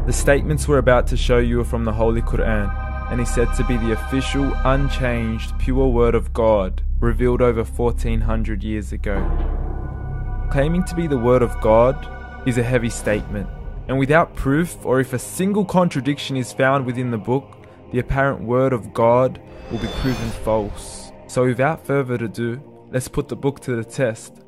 The statements we're about to show you are from the Holy Quran, and is said to be the official, unchanged, pure word of God, revealed over 1400 years ago. Claiming to be the word of God is a heavy statement, and without proof, or if a single contradiction is found within the book, the apparent word of God will be proven false. So without further ado, let's put the book to the test.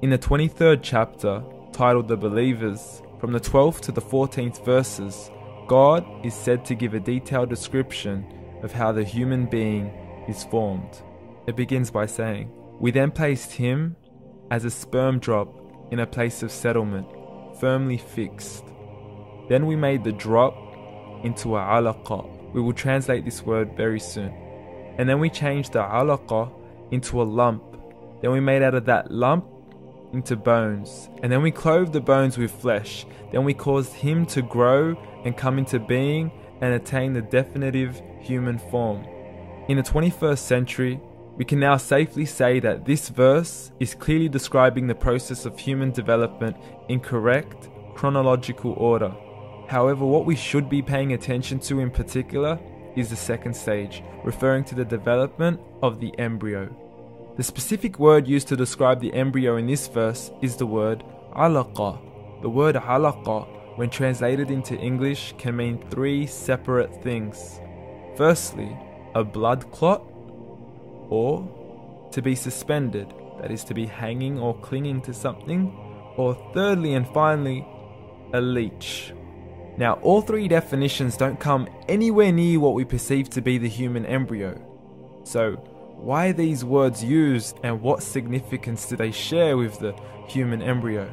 In the 23rd chapter, titled The Believers, from the 12th to the 14th verses, God is said to give a detailed description of how the human being is formed. It begins by saying, "We then placed him as a sperm drop in a place of settlement, firmly fixed. Then we made the drop into a alaqa." We will translate this word very soon. "And then we changed the alaqa into a lump. Then we made out of that lump into bones. And then we clothed the bones with flesh. Then we caused him to grow and come into being and attain the definitive human form." In the 21st century, we can now safely say that this verse is clearly describing the process of human development in correct chronological order. However, what we should be paying attention to in particular is the second stage, referring to the development of the embryo. The specific word used to describe the embryo in this verse is the word alaqa. The word alaqa, when translated into English, can mean three separate things. Firstly, a blood clot, or to be suspended, that is to be hanging or clinging to something, or thirdly and finally, a leech. Now, all three definitions don't come anywhere near what we perceive to be the human embryo. So, why are these words used, and what significance do they share with the human embryo?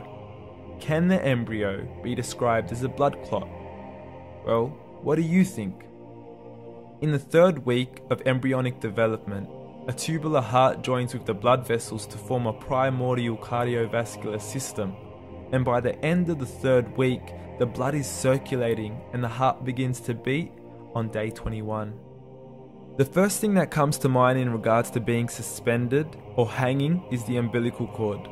Can the embryo be described as a blood clot? Well, what do you think? In the 3rd week of embryonic development, a tubular heart joins with the blood vessels to form a primordial cardiovascular system, and by the end of the 3rd week, the blood is circulating and the heart begins to beat on day 21. The first thing that comes to mind in regards to being suspended or hanging is the umbilical cord.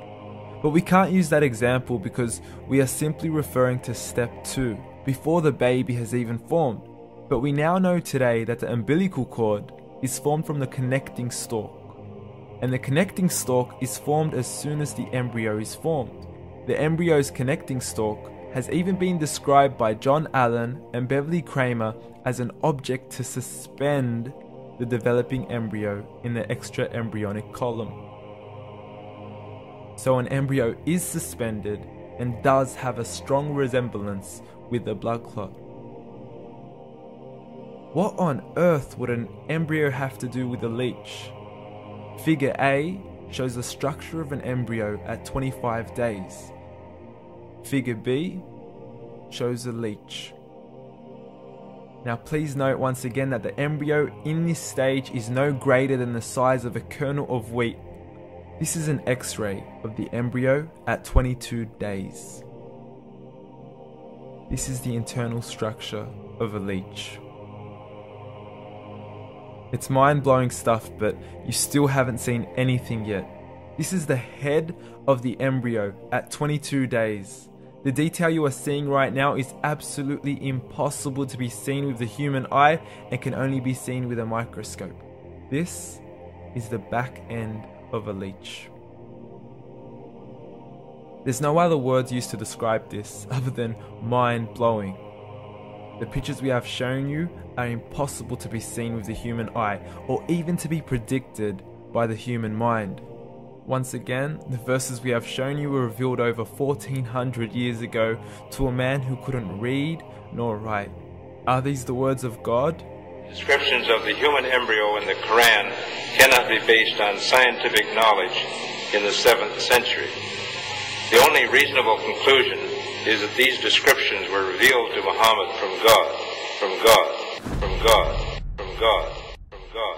But we can't use that example because we are simply referring to step 2, before the baby has even formed. But we now know today that the umbilical cord is formed from the connecting stalk. And the connecting stalk is formed as soon as the embryo is formed. The embryo's connecting stalk has even been described by John Allen and Beverly Kramer as an object to suspend the developing embryo in the extra-embryonic column. So an embryo is suspended and does have a strong resemblance with a blood clot. What on earth would an embryo have to do with a leech? Figure A shows the structure of an embryo at 25 days. Figure B shows a leech. Now please note once again that the embryo in this stage is no greater than the size of a kernel of wheat. This is an X-ray of the embryo at 22 days. This is the internal structure of a leech. It's mind-blowing stuff, but you still haven't seen anything yet. This is the head of the embryo at 22 days. The detail you are seeing right now is absolutely impossible to be seen with the human eye and can only be seen with a microscope. This is the back end of a leech. There's no other words used to describe this other than mind-blowing. The pictures we have shown you are impossible to be seen with the human eye or even to be predicted by the human mind. Once again, the verses we have shown you were revealed over 1400 years ago to a man who couldn't read nor write. Are these the words of God? Descriptions of the human embryo in the Quran cannot be based on scientific knowledge in the 7th century. The only reasonable conclusion is that these descriptions were revealed to Muhammad from God, from God, from God, from God, from God.